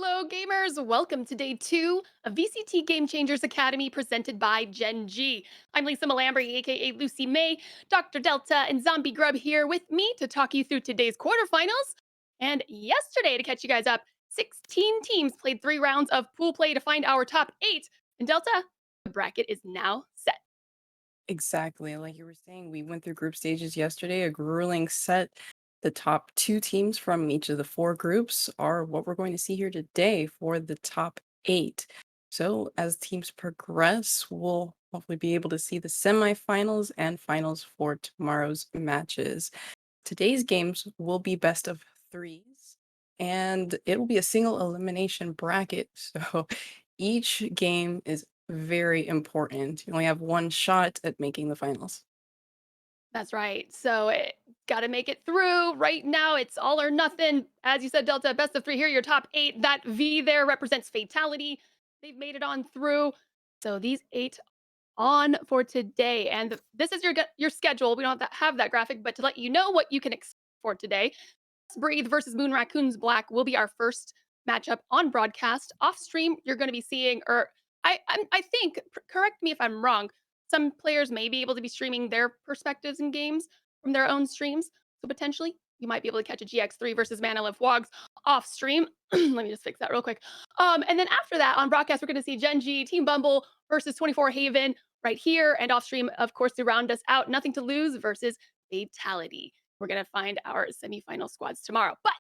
Hello, gamers! Welcome to day 2 of VCT Game Changers Academy presented by Gen.G. I'm Lisa Malambry, aka Lucy May, Dr. Delta, and Zombie Grub here with me to talk you through today's quarterfinals. And yesterday, to catch you guys up, 16 teams played 3 rounds of pool play to find our top 8. And Delta, the bracket is now set. Exactly. Like you were saying, we went through group stages yesterday, a grueling set. The top two teams from each of the four groups are what we're going to see here today for the top eight. So, as teams progress, we'll hopefully be able to see the semifinals and finals for tomorrow's matches. Today's games will be best of threes, and it will be a single elimination bracket. So each game is very important. You only have one shot at making the finals. That's right. So, got to make it through. Right now, it's all or nothing. As you said, Delta, best of 3 here, your top 8. That V there represents fatality. They've made it on through. So, these 8 on for today. And this is your schedule. We don't have that graphic, but to let you know what you can expect for today, Breathe versus Moon Raccoons Black will be our first matchup on broadcast. Off stream, you're going to be seeing, or I think, correct me if I'm wrong, some players may be able to be streaming their perspectives in games from their own streams. So potentially, you might be able to catch a GX3 versus Mana Live Wogs off stream. Let me just fix that real quick. And then after that, on broadcast, we're going to see Gen.G, Team Bumble versus 24 Haven right here. And off stream, of course, to round us out, Nothing to Lose versus Fatality. We're going to find our semifinal squads tomorrow. But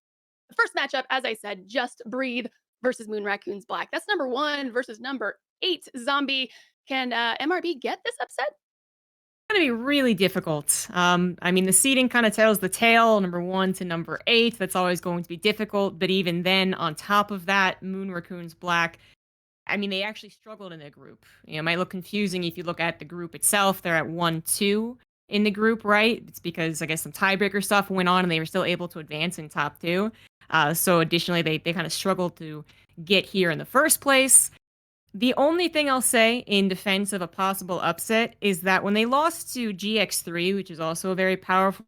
the first matchup, as I said, Just Breathe versus Moon Raccoons Black. That's number 1 versus number 8 Zombie. Can MRB get this upset? Going to be really difficult. I mean, the seeding kind of tells the tale, number 1 to number 8. That's always going to be difficult. But even then, on top of that, Moon Raccoons Black, I mean, they actually struggled in their group. It might look confusing if you look at the group itself. They're at 1-2 in the group, right? It's because I guess some tiebreaker stuff went on and they were still able to advance in top 2. So additionally, they kind of struggled to get here in the first place. The only thing I'll say in defense of a possible upset is that when they lost to GX3, which is also a very powerful,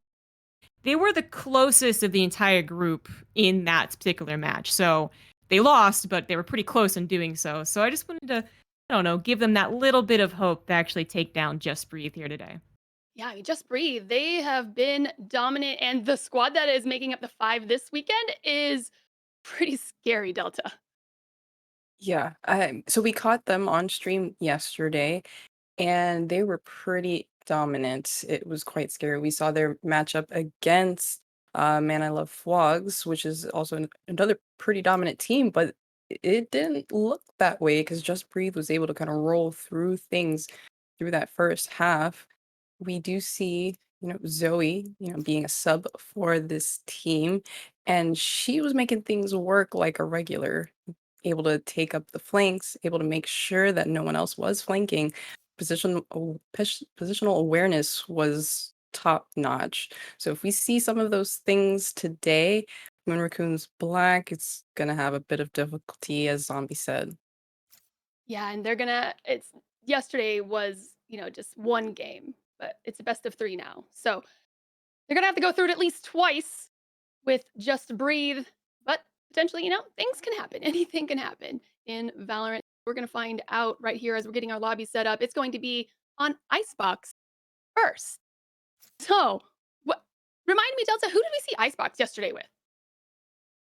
they were the closest of the entire group in that particular match. So they lost, but they were pretty close in doing so. So I just wanted to, I don't know, give them that little bit of hope to actually take down Just Breathe here today. Yeah, I mean, Just Breathe. They have been dominant, and the squad that is making up the 5 this weekend is pretty scary, Delta. Yeah. So we caught them on stream yesterday, and they were pretty dominant. It was quite scary. We saw their matchup against Man I Love Flogs, which is also another pretty dominant team, but it didn't look that way because Just Breathe was able to kind of roll through things through that first half. We do see, Zoe, being a sub for this team, and she was making things work like a regular, able to take up the flanks, able to make sure that no one else was flanking. Positional awareness was top notch. So if we see some of those things today, Moon Raccoon's Black, it's gonna have a bit of difficulty, as Zombie said. Yeah, and they're gonna. It's yesterday was just one game, but it's a best of 3 now. So they're gonna have to go through it at least twice with Just Breathe. But potentially, things can happen. Anything can happen in Valorant. We're gonna find out right here as we're getting our lobby set up. It's going to be on Icebox first. So, what? Remind me, Delta, who did we see Icebox yesterday with?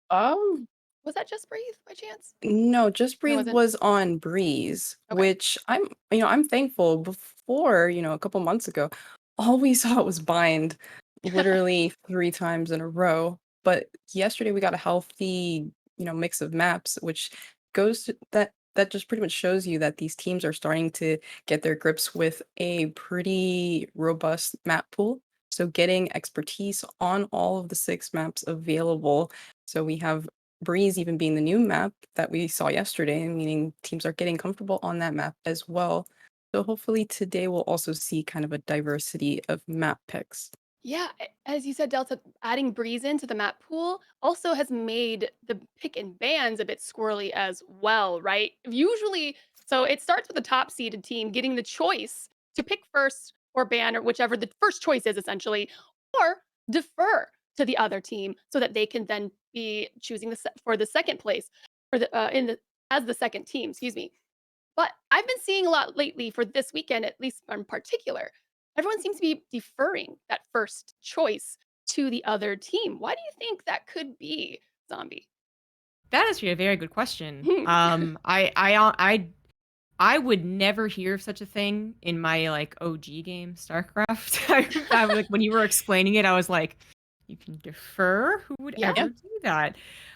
Um, Was that Just Breathe by chance? no, Just No, it Breathe wasn't. was on Breeze, Okay. which I'm thankful. Before, a couple months ago, all we saw was Bind literally 3 times in a row. But yesterday we got a healthy, mix of maps, which goes to that just pretty much shows you that these teams are starting to get their grips with a pretty robust map pool. So getting expertise on all of the 6 maps available. So we have Breeze even being the new map that we saw yesterday, meaning teams are getting comfortable on that map as well. So hopefully today we'll also see kind of a diversity of map picks. Yeah, as you said, Delta, adding Breeze into the map pool also has made the pick and bans a bit squirrely as well, right? Usually, so it starts with the top seeded team getting the choice to pick first or ban or whichever the first choice is essentially, or defer to the other team so that they can then be choosing for the second place. or in the as the second team, excuse me. But I've been seeing a lot lately for this weekend, at least in particular. Everyone seems to be deferring that first choice to the other team. Why do you think that could be, Zombie? That is actually a very good question. Hmm. I would never hear of such a thing in my like OG game, StarCraft. I like when you were explaining it, I was like, you can defer? Who would Yeah, ever do that?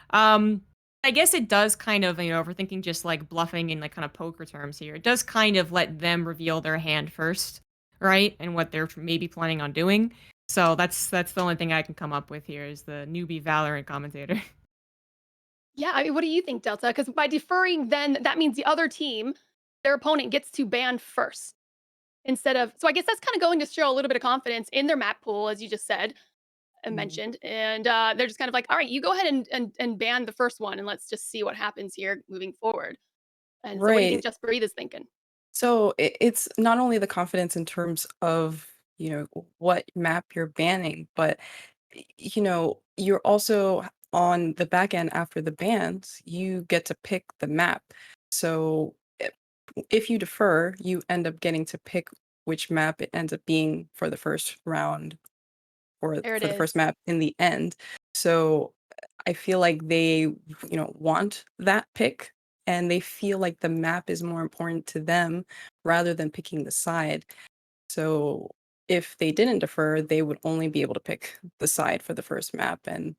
Um, I guess it does kind of, if we're thinking just like bluffing in like kind of poker terms here, it does kind of let them reveal their hand first, right? And what they're maybe planning on doing. So that's the only thing I can come up with here is the newbie Valorant commentator. yeah. I mean, what do you think, Delta? Because by deferring, then that means the other team, their opponent, gets to ban first instead of. So I guess that's kind of going to show a little bit of confidence in their map pool, as you just said and Mhm. mentioned, and they're just kind of like, all right, you go ahead and ban the first one, and let's just see what happens here moving forward. And so, what do you think Right. Just Breathe is thinking? So it's not only the confidence in terms of, what map you're banning, but you're also on the back end after the bans, you get to pick the map. So if you defer, you end up getting to pick which map it ends up being for the first round or There it for the first is. map in the end. So I feel like they, want that pick and they feel like the map is more important to them rather than picking the side. So if they didn't defer, they would only be able to pick the side for the first map. And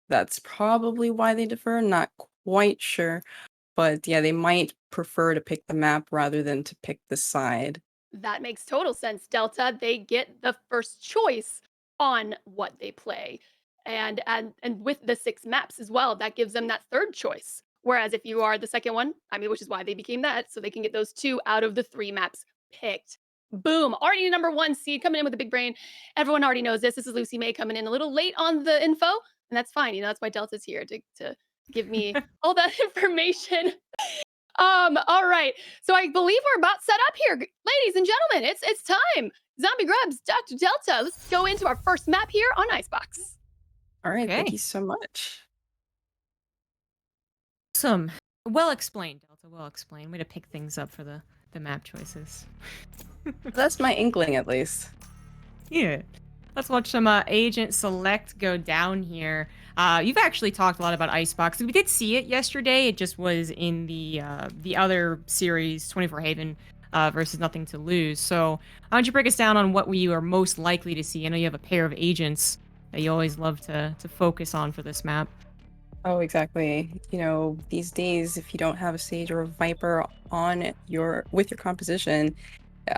that's probably why they defer. Not quite sure. But yeah, they might prefer to pick the map rather than to pick the side. That makes total sense, Delta. They get the first choice on what they play. And with the 6 maps as well, that gives them that third choice. Whereas if you are the second one, I mean, which is why they became that, so they can get those 2 out of the 3 maps picked. Boom, already number 1 seed coming in with a big brain. Everyone already knows this. This is Lucy May coming in a little late on the info, and that's fine. That's why Delta's here to give me all that information. All right. So I believe we're about set up here. Ladies and gentlemen, it's time. Zombie Grubs, Dr. Delta. Let's go into our first map here on Icebox. All right, thank Okay. you so much. Awesome. Well explained, Delta. Well explained. Way to pick things up for the map choices. That's my inkling at least. Yeah. Let's watch some Agent Select go down here. You've actually talked a lot about Icebox. We did see it yesterday. It just was in the other series, 24 Haven versus Nothing to Lose. So why don't you break us down on what we are most likely to see? I know you have a pair of agents that you always love to focus on for this map. Oh, exactly. These days, if you don't have a Sage or a Viper on with your composition,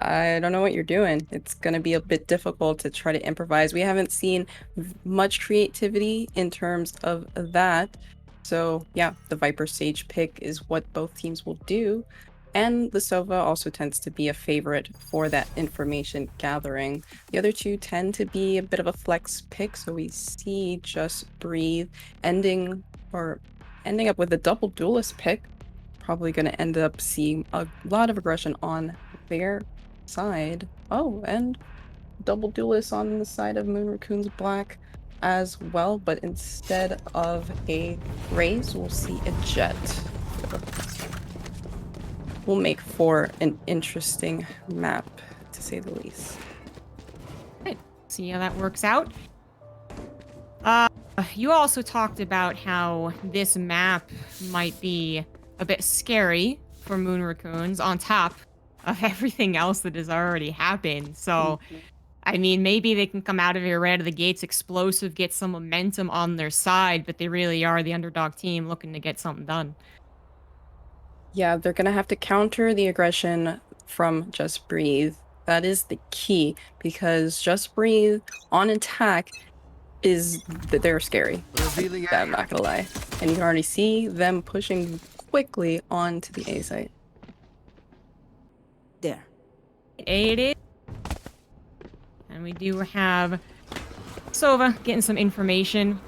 I don't know what you're doing. It's going to be a bit difficult to try to improvise. We haven't seen much creativity in terms of that. So, yeah, the Viper Sage pick is what both teams will do. And the Sova also tends to be a favorite for that information gathering. The other two tend to be a bit of a flex pick, so we see Just Breathe ending ending up with a double duelist pick. Probably going to end up seeing a lot of aggression on their side. Oh, and double duelist on the side of Moon Raccoon's Black as well, but instead of a raise, we'll see a jet. Will make for an interesting map, to say the least. Right. See how that works out. Uh, you also talked about how this map might be a bit scary for Moon Raccoons on top of everything else that has already happened. So, Mhm. I mean, maybe they can come out of here right out of the gates explosive, get some momentum on their side, but they really are the underdog team looking to get something done. Yeah, they're gonna have to counter the aggression from Just Breathe. That is the key, because Just Breathe on attack is that they're scary. Revealing I'm area. not gonna lie. And you can already see them pushing quickly onto the A site. There. It is. And we do have Sova getting some information.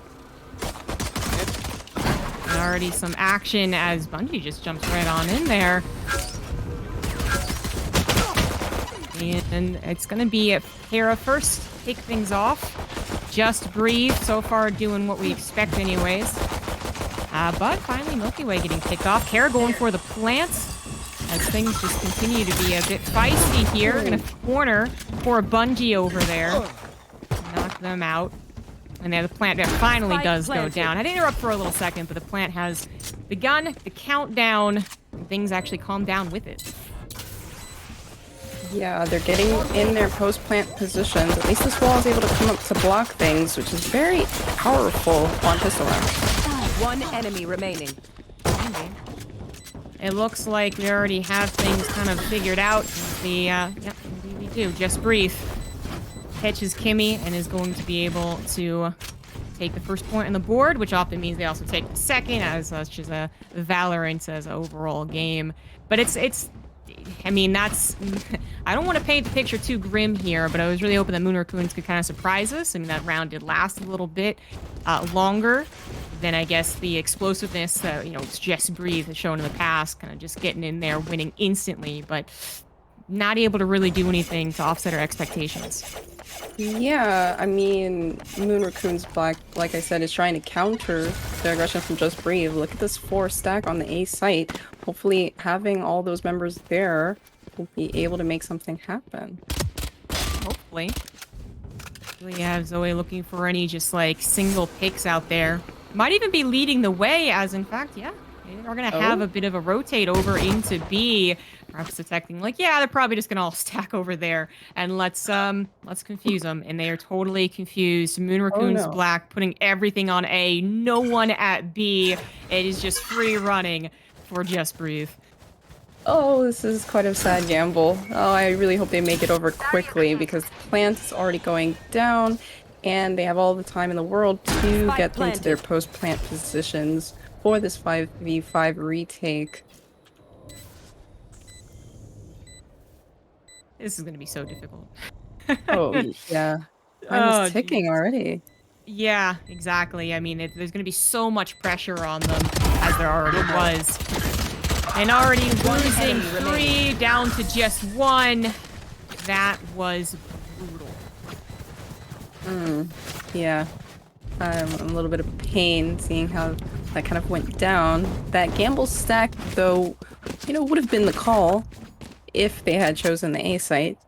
And already some action as Bungie just jumps right on in there. And it's going to be Hera first. Take things off. Just Breathe. So far doing what we expect anyways. But finally, Milky Way getting picked off. Kara going for the plant as things just continue to be a bit feisty here. Gonna corner for a Bungie over there. Knock them out. And there, the plant there finally does go down. I had to interrupt for a little second, but the plant has begun the countdown. And things actually calm down with it. Yeah, they're getting in their post-plant positions. At least this wall is able to come up to block things, which is very powerful on pistol round. One enemy remaining. It looks like we already have things kind of figured out. Yep, indeed we do. Just breathe. Catches Kimmy and is going to be able to take the first point on the board, which often means they also take the second, as such as a Valorant as an overall game. But I mean, that's... I don't want to paint the picture too grim here, but I was really hoping that Moon Raccoons could kind of surprise us. I mean, that round did last a little bit longer than, I guess, the explosiveness that, Just Breathe has shown in the past, kind of just getting in there, winning instantly, but not able to really do anything to offset our expectations. Yeah, I mean, Moon Raccoon's Black, like I said, is trying to counter the aggression from Just Breathe. Look at this 4 stack on the A site. Hopefully, having all those members there will be able to make something happen. Hopefully. We have Zoe looking for any just like single picks out there. Might even be leading the way, as in fact, yeah, we're gonna have a bit of a rotate over into B. Perhaps detecting like, yeah, they're probably just gonna all stack over there, and let's confuse them. And they are totally confused. Moon Raccoon's Black putting everything on A, no one at B. It is just free running for Just Breathe. Oh, this is quite a sad gamble. Oh, I really hope they make it over quickly because the plant is already going down and they have all the time in the world to get into their post-plant positions for this 5v5 retake. This is going to be so difficult. Oh, yeah. Time is ticking already. Yeah, exactly. I mean, there's going to be so much pressure on them, as there already was. And already losing 3 down to just 1. That was brutal. Yeah. I'm a little bit of pain seeing how that kind of went down. That gamble stack, though, would have been the call if they had chosen the A site.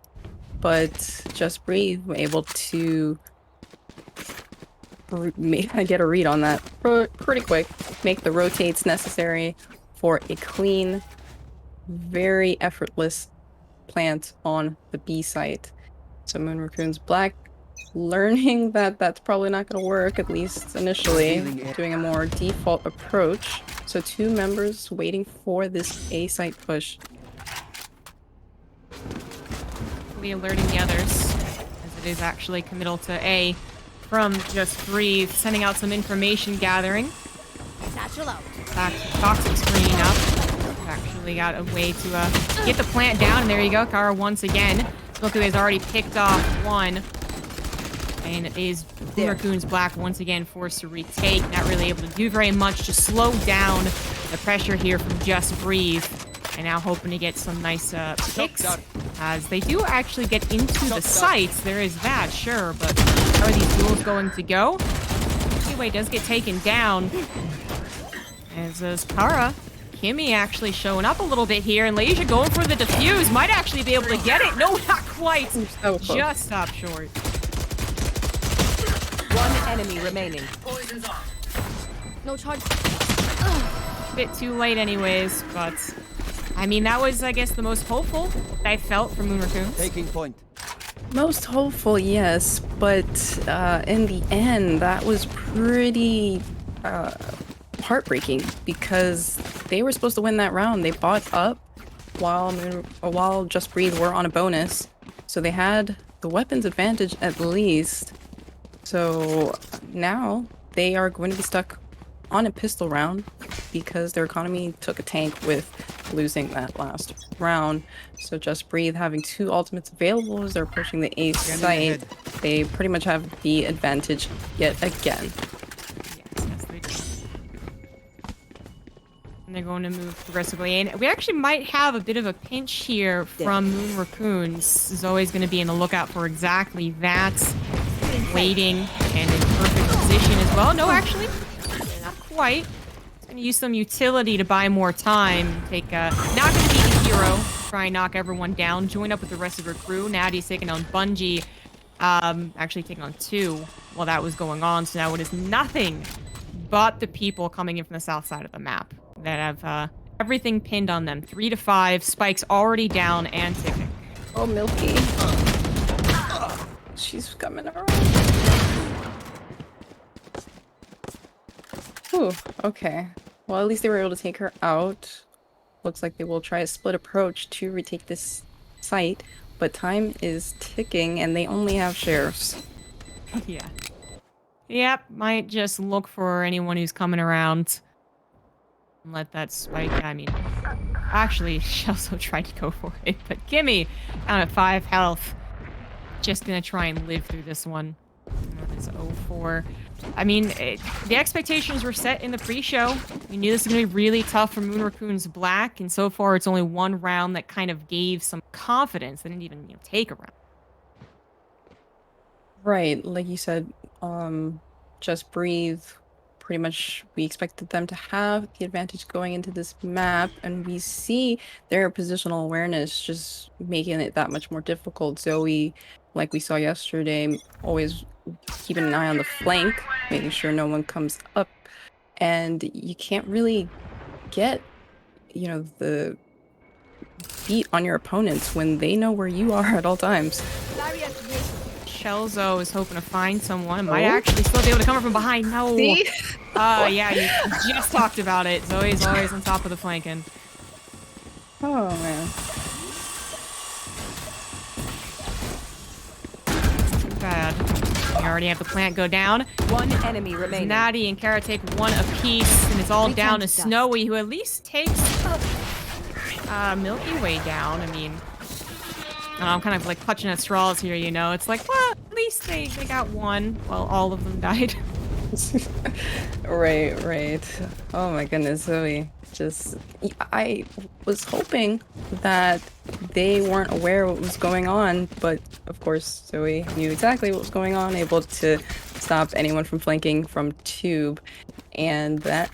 But Just Breathe were able to get a read on that pretty quick. Make the rotates necessary for a clean, very effortless plant on the B site. So Moon Raccoon's Black learning that that's probably not going to work, at least initially, doing a more default approach. So 2 members waiting for this A site push. We alerting the others, as it is actually committal to A from Just Breathe, sending out some information gathering. Satchel out. Toxic screening up. Actually got a way to get the plant down, and there you go. Kara once again. Milky Way's already picked off 1. And it is Raccoon's Black once again forced to retake. Not really able to do very much to slow down the pressure here from Just Breathe. And now hoping to get some nice picks. As they do actually get into the sites. There is that, sure, but how are these duels going to go? Milky Way does get taken down. As Kara, Kimmy actually showing up a little bit here, and Leisha going for the defuse. Might actually be able to get it. No, not quite. Just stopped short. 1 enemy remaining. No charge. Bit too late anyways, but I mean, that was, I guess, the most hopeful I felt from Moon Raccoons. Taking point. Most hopeful, yes, but in the end, that was pretty heartbreaking because they were supposed to win that round. They bought up while Just Breathe were on a bonus, so they had the weapons advantage at least. So now they are going to be stuck on a pistol round because their economy took a tank with losing that last round. So Just Breathe having 2 ultimates available as they're approaching the A site. They pretty much have the advantage yet again. Yes, they do. And they're going to move progressively. And we actually might have a bit of a pinch here from Moon Raccoons. Zoe's going to be in the lookout for exactly that. Waiting and in perfect position as well. No, actually, not quite. Gonna use some utility to buy more time. Take not gonna be the hero. Try and knock everyone down. Join up with the rest of her crew. Natty's taking on Bungie. Actually taking on 2 while that was going on. So now it is nothing but the people coming in from the south side of the map that have everything pinned on them. 3 to 5. Spike's already down and ticking. Oh, Milky. She's coming around. Ooh, okay. Well, at least they were able to take her out. Looks like they will try a split approach to retake this site, but time is ticking and they only have sheriffs. Yeah. Yep, might just look for anyone who's coming around. And let that Spike, I mean, actually, she also tried to go for it, but Kimmy, down at 5 health. Just gonna try and live through this one. It's 0-4. I mean, the expectations were set in the pre-show. We knew this was going to be really tough for Moon Raccoons Black, and so far it's only one round that kind of gave some confidence. They didn't even take a round. Right, like you said, just breathe. Pretty much we expected them to have the advantage going into this map, and we see their positional awareness just making it that much more difficult. Zoe, like we saw yesterday, always keeping an eye on the flank, making sure no one comes up, and you can't really get, the beat on your opponents when they know where you are at all times. Shelzo is hoping to find someone. Might Oh? actually still be able to come from behind. No. See? Yeah, you just talked about it. Zoe's always on top of the flanking. Oh man. Too bad. We already have the plant go down. One enemy remaining. Natty and Kara take 1 apiece, and it's all down to Dust. Snowy, who at least takes Milky Way down. I mean, I'm kind of like clutching at straws here, It's like, well, at least they got 1 while all of them died. Right. Oh my goodness, Zoe. I was hoping that they weren't aware of what was going on, but of course Zoe knew exactly what was going on, able to stop anyone from flanking from Tube, and that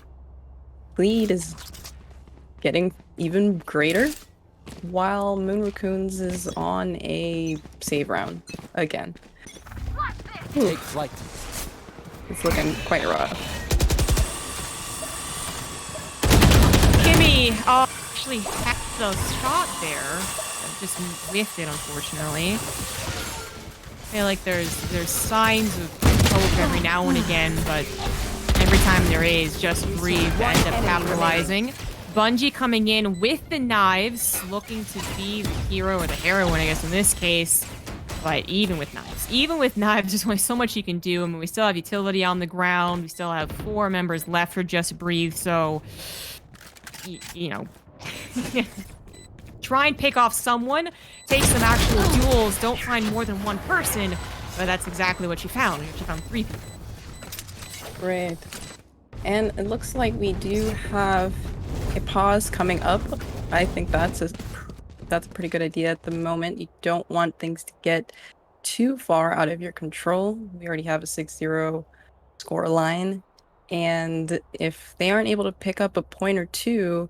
lead is getting even greater while Moon Raccoons is on a save round again. Take flight. It's looking quite rough. Kimmy actually had the shot there. Just whiffed it, unfortunately. I feel like there's signs of hope every now and again, but every time there is, just breathe to end up capitalizing. Bungie coming in with the knives, looking to be the hero or the heroine, I guess, in this case. But even with knives, there's only so much you can do. I mean, we still have utility on the ground. We still have 4 members left for Just Breathe, so, try and pick off someone, take some actual duels, don't find more than 1 person, but that's exactly what you found. You found 3 people. Great. And it looks like we do have a pause coming up. I think that's a pretty good idea at the moment. You don't want things to get too far out of your control. We already have a 6-0 score line, and if they aren't able to pick up a point or 2,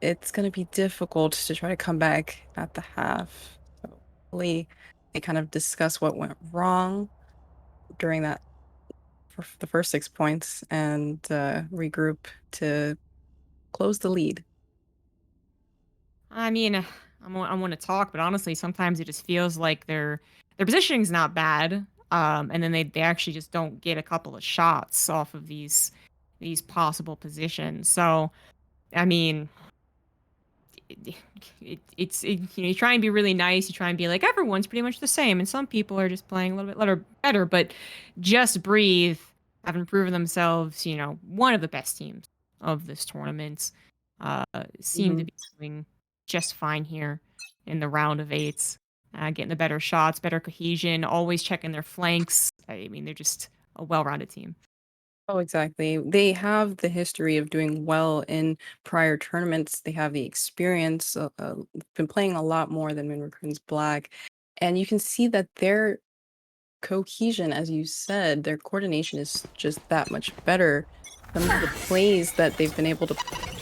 it's going to be difficult to try to come back at the half. So hopefully they kind of discuss what went wrong during that for the first 6 points and regroup to close the lead. I mean, I want to talk, but honestly, sometimes it just feels like their positioning's not bad, and then they actually just don't get a couple of shots off of these possible positions. So, I mean, you try and be really nice. You try and be like everyone's pretty much the same, and some people are just playing a little bit better. But Just Breathe have proven themselves, one of the best teams of this tournament. Seem to be doing just fine here in the round of 8s, getting the better shots, better cohesion, always checking their flanks. I mean, they're just a well-rounded team. Oh, exactly. They have the history of doing well in prior tournaments. They have the experience, been playing a lot more than Moon Raccoons Black. And you can see that their cohesion, as you said, their coordination is just that much better. some of the plays that they've been able to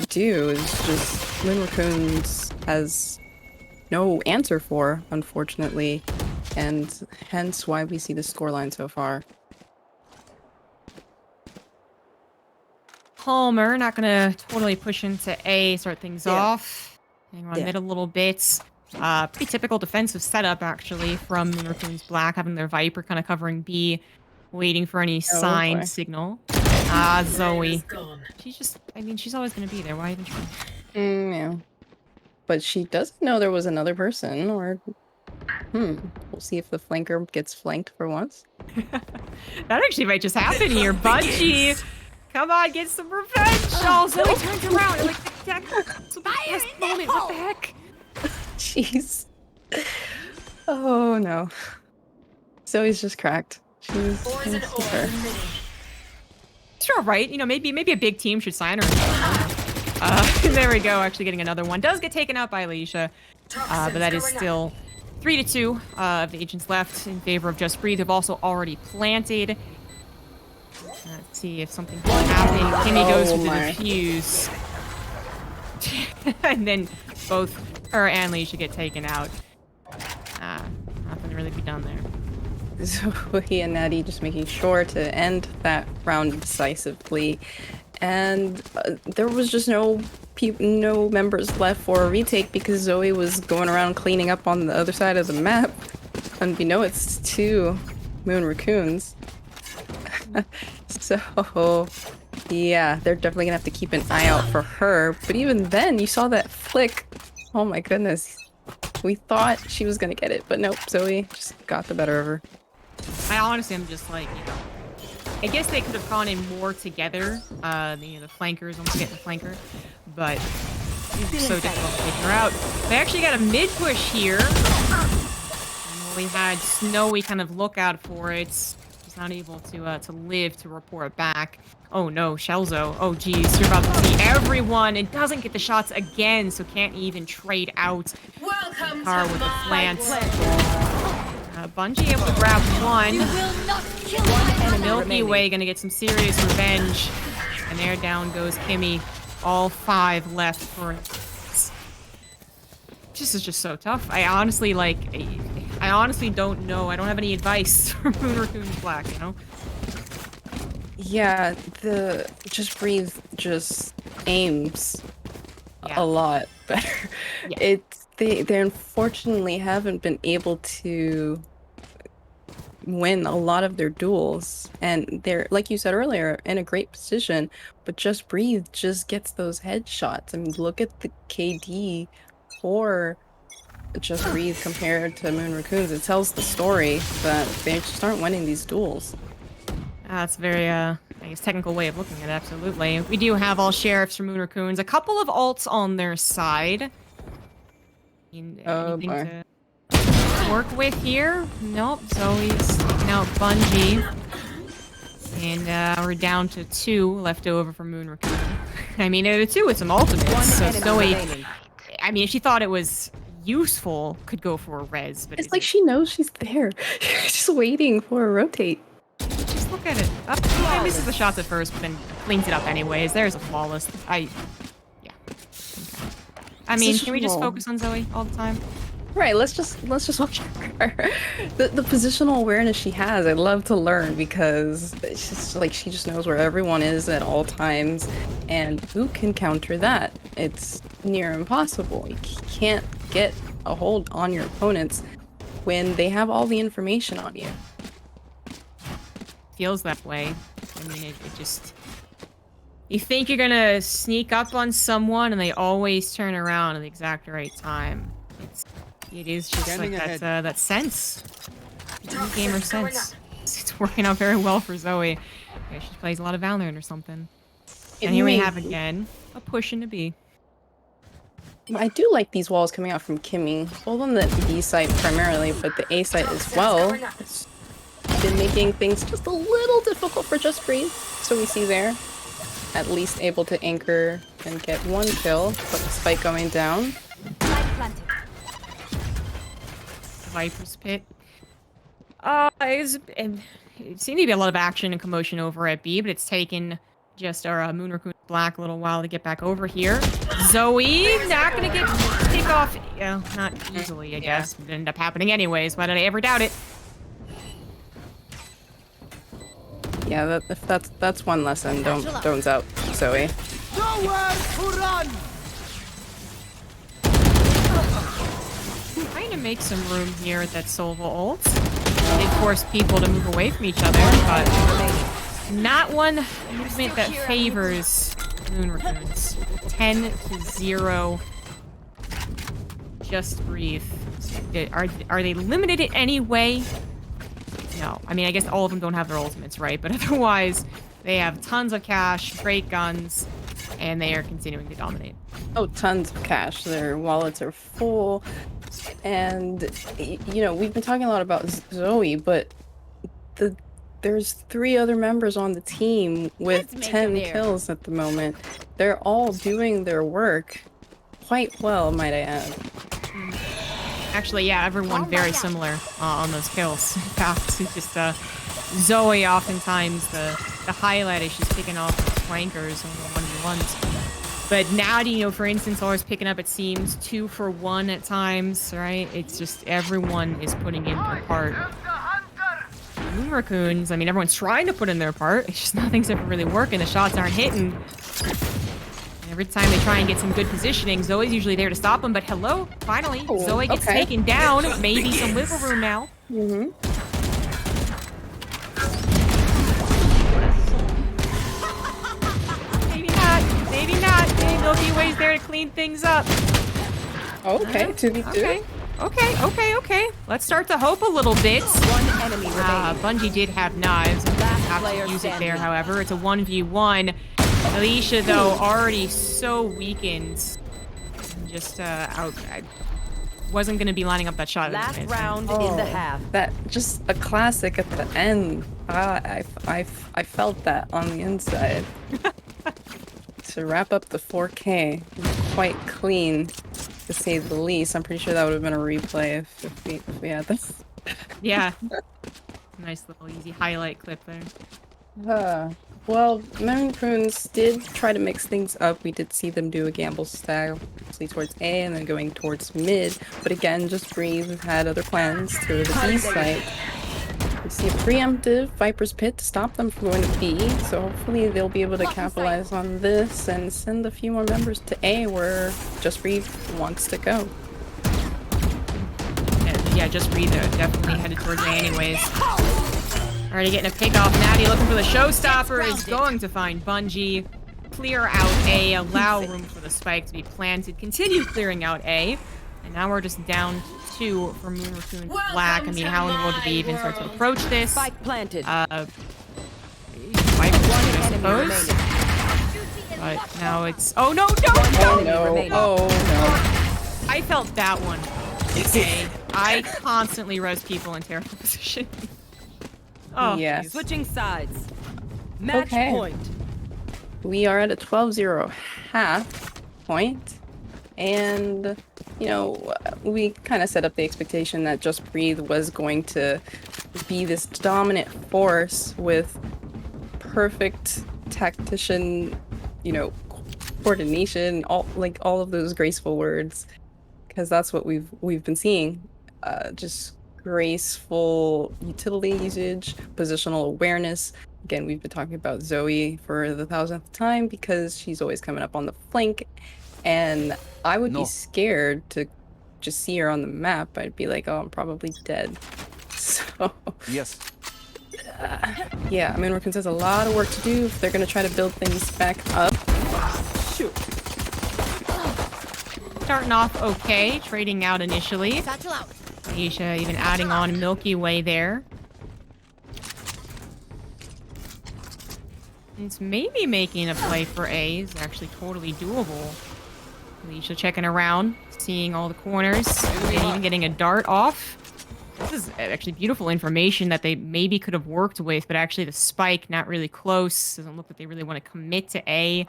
do is just Moon Raccoons has no answer for, unfortunately, and hence why we see the scoreline so far. Palmer, not gonna totally push into A, start things Yeah. off. Hang on Yeah. mid a little bit. Pretty typical defensive setup, actually, from Moon Raccoons Black, having their Viper kind of covering B, waiting for any Oh, sign boy. signal. Zoe. She's just, I mean, she's always gonna be there. Why even try? Yeah. But she doesn't know there was another person, or we'll see if the flanker gets flanked for once. That actually might just happen here. Bungie! Come on, get some revenge! Oh, Zoe turns around and like the deck. It's the best moment. What the heck? Jeez. Oh no. Zoe's just cracked. She's her. Sure, right? You know, maybe a big team should sign her. There we go. Actually getting another one. Does get taken out by Alicia. But that is still 3-2 of the agents left in favor of Just Breathe. Have also already planted. Let's see if something can happen. Kimmy goes with the defuse. And then both her and Alicia get taken out. Nothing really to be done there. Zoe and Natty just making sure to end that round decisively. And there was just no members left for a retake because Zoe was going around cleaning up on the other side of the map. Unbeknownst to Moon Raccoons. So, yeah, they're definitely gonna have to keep an eye out for her. But even then, you saw that flick. Oh my goodness. We thought she was gonna get it, but nope, Zoe just got the better of her. I honestly am just like, you know, I guess they could have gone in more together. The flankers, almost getting the flanker. But it's so difficult to take her out. They actually got a mid push here. And we had Snowy kind of look out for it. She's not able to live to report back. Oh no, Shelzo. Oh geez, you're about to see everyone and doesn't get the shots again, so can't even trade out. Welcome Car to with the my plant. play. Bungie able to grab one. You will not kill And my Milky remaining. Way gonna get some serious revenge. And there down goes Kimmy. All 5 left for it. This is just so tough. I honestly don't know. I don't have any advice for Moon Raccoons Black, you know? Yeah, the Just Breathe just aims Yeah. a lot better. Yeah. They unfortunately haven't been able to win a lot of their duels, and they're, like you said earlier, in a great position, but Just Breathe just gets those headshots. I mean, look at the KD for Just Breathe compared to Moon Raccoons. It tells the story that they just aren't winning these duels. That's a very, I guess, technical way of looking at it, absolutely. We do have all sheriffs from Moon Raccoons. A couple of alts on their side. Oh, Anything boy. to work with here? Nope. Zoe's taking out Bungie. And we're down to 2 left over for Moon Raccoon. I mean, 2 with some ultimates. One So enemy Zoe, remaining. I mean, if she thought it was useful, could go for a res. But It's like she knows she's there. She's just waiting for a rotate. just look at it. Up, I misses the shots at first, but then cleans it up anyways. There's a flawless. Yeah. Okay. I mean, can we just Positional. focus on Zoe all the time? Right, let's just watch her. The positional awareness she has, I'd love to learn, because it's just like she just knows where everyone is at all times, and who can counter that? It's near impossible. You can't get a hold on your opponents when they have all the information on you. Feels that way. I mean, it just... You think you're gonna sneak up on someone, and they always turn around at the exact right time. It is just Scanning like ahead. that sense. Gamer sense. It's working out very well for Zoe. Yeah, she plays a lot of Valorant or something. And here we have again a push into B. I do like these walls coming out from Kimmy, both on the B site primarily, but the A site as well. It's been making things just a little difficult for Just Breathe. So we see there, at least able to anchor and get 1 kill, but the spike going down. Viper's Pit. It seemed to be a lot of action and commotion over at B, but it's taken just our Moon Raccoon Black a little while to get back over here. Zoe not gonna get pick off. Not easily, I guess. It ended up happening anyways. Why did I ever doubt it? Yeah, that's one lesson. Don't out Zoe. Nowhere to run! Trying to make some room here at that Sova ult. They force people to move away from each other, but not one movement that favors Moon Raccoons. 10-0. Just breathe. Are they limited in any way? No. I mean, I guess all of them don't have their ultimates, right? But otherwise, they have tons of cash, great guns, and they are continuing to dominate. Oh, tons of cash. Their wallets are full. And, you know, we've been talking a lot about Zoe, but there's 3 other members on the team with 10 kills at the moment. They're all doing their work quite well, might I add. Actually, yeah, everyone very similar on those kills. In fact, it's just Zoe oftentimes the highlight is she's picking off the flankers on the 1v1s. But Natty, you know, for instance, always picking up, it seems, 2 for 1 at times, right? It's just everyone is putting in their part. Moon Raccoons, I mean, everyone's trying to put in their part. It's just nothing's ever really working. The shots aren't hitting. And every time they try and get some good positioning, Zoe's usually there to stop them. But hello, finally, Zoe gets taken down. Maybe some wiggle room now. Mm-hmm. Maybe not. Maybe Milky Way's there to clean things up. Okay, 2v2. Okay. Let's start to hope a little bit. One enemy remaining. Bungie did have knives. Have to use it there, however. It's a 1v1. Alicia, though, already so weakened. Just out. I wasn't going to be lining up that shot. Last round in the half. That just a classic at the end. I felt that on the inside. To wrap up the 4K, quite clean, to say the least. I'm pretty sure that would have been a replay if we had this. Yeah. Nice little easy highlight clip there. Well, Moon Raccoons did try to mix things up. We did see them do a gamble style, mostly towards A and then going towards mid. But again, just breathe. Had other plans to the B site. We see a preemptive Viper's Pit to stop them from going to B, so hopefully they'll be able to capitalize on this and send a few more members to A where Just Breathe wants to go. Yeah, Just Breathe definitely headed towards A anyways. Already getting a pick off. Natty looking for the showstopper is going to find Bungie. Clear out A, allow room for the spike to be planted, continue clearing out A. And now we're just down 2 for Moon Raccoon Black. I mean, how in the world did we even start to approach this? Spike planted. I suppose. But now it's... Oh, no! Oh, no. Oh, no. I felt that one. Okay. I constantly res people in terrible position. Oh, yes. Switching sides. Match point. We are at a 12-0 half point. And, you know, we kind of set up the expectation that Just Breathe was going to be this dominant force with perfect tactician, you know, coordination, all of those graceful words, because that's what we've been seeing. Just graceful utility usage, positional awareness. Again, we've been talking about Zoe for the 1000th time because she's always coming up on the flank. And I would be scared to just see her on the map. I'd be like, oh, I'm probably dead. So... Yes. Yeah, I mean, Raccoons has a lot of work to do if they're going to try to build things back up. Shoot. Starting off okay, trading out initially. Aisha even adding on Milky Way there. It's maybe making a play for A is actually totally doable. Alicia checking around, seeing all the corners, and even getting a dart off. This is actually beautiful information that they maybe could have worked with, but actually the spike not really close. Doesn't look like they really want to commit to A.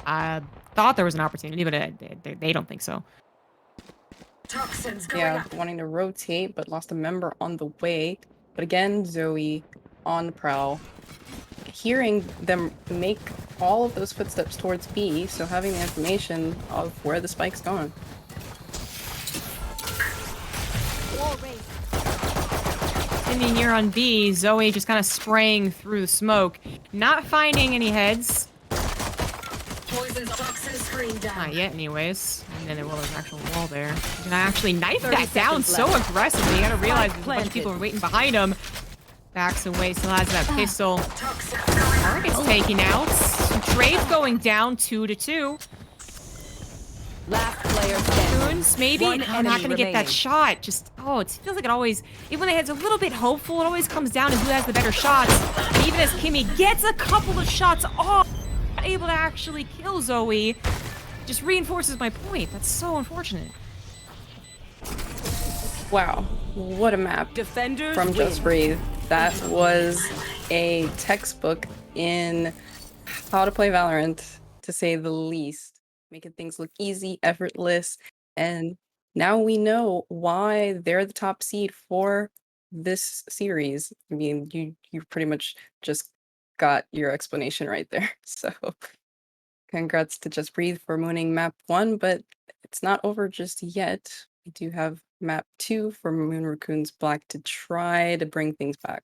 Thought there was an opportunity, but they don't think so. Yeah, wanting to rotate, but lost a member on the way. But again, Zoe on the prowl. hearing them make all of those footsteps towards B, so having the information of where the spike's going. Ending here on B, Zoe just kind of spraying through the smoke, not finding any heads. Poison toxin screen down. Not yet, anyways. And then there's an actual wall there. Can I actually knife 30 that down seconds so left. aggressively? You gotta realize there's a bunch Planted. of people are waiting behind him. Backs away, still has that pistol. Toxic. Target's taking out. Trade's going down 2-2. Last player standing. Goons, maybe? One No, I'm not enemy gonna get that remaining. shot. Just, it feels like it always, even when it's a little bit hopeful, it always comes down to who has the better shots. And even as Kimmy gets a couple of shots off, not able to actually kill Zoe, just reinforces my point. That's so unfortunate. Wow, what a map Defenders from win. Just Breathe. That was a textbook in how to play Valorant, to say the least. Making things look easy, effortless, and now we know why they're the top seed for this series. I mean, you pretty much just got your explanation right there. So congrats to Just Breathe for winning map 1, but it's not over just yet. We do have map 2 for Moon Raccoon's Black to try to bring things back.